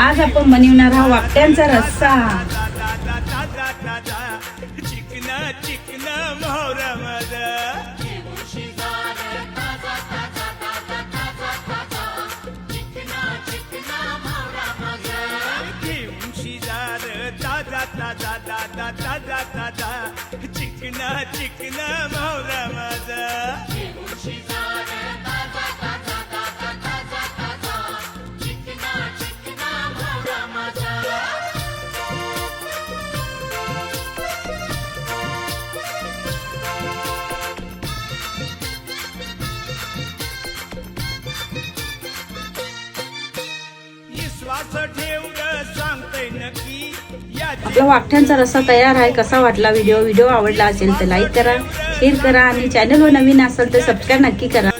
आज आपण बनवणार आहोत वाकट्यांचा रस्सा। चिकना चिकना मोहरा माझा विश्वास ठेवलं सांगतय नक्की आपला वाकट्यांचा रस्सा तयार आहे। कसा वाटला व्हिडिओ आवडला असेल तर लाईक करा, शेअर करा आणि चॅनलवर नवीन असेल तर सबस्क्राईब नक्की करा।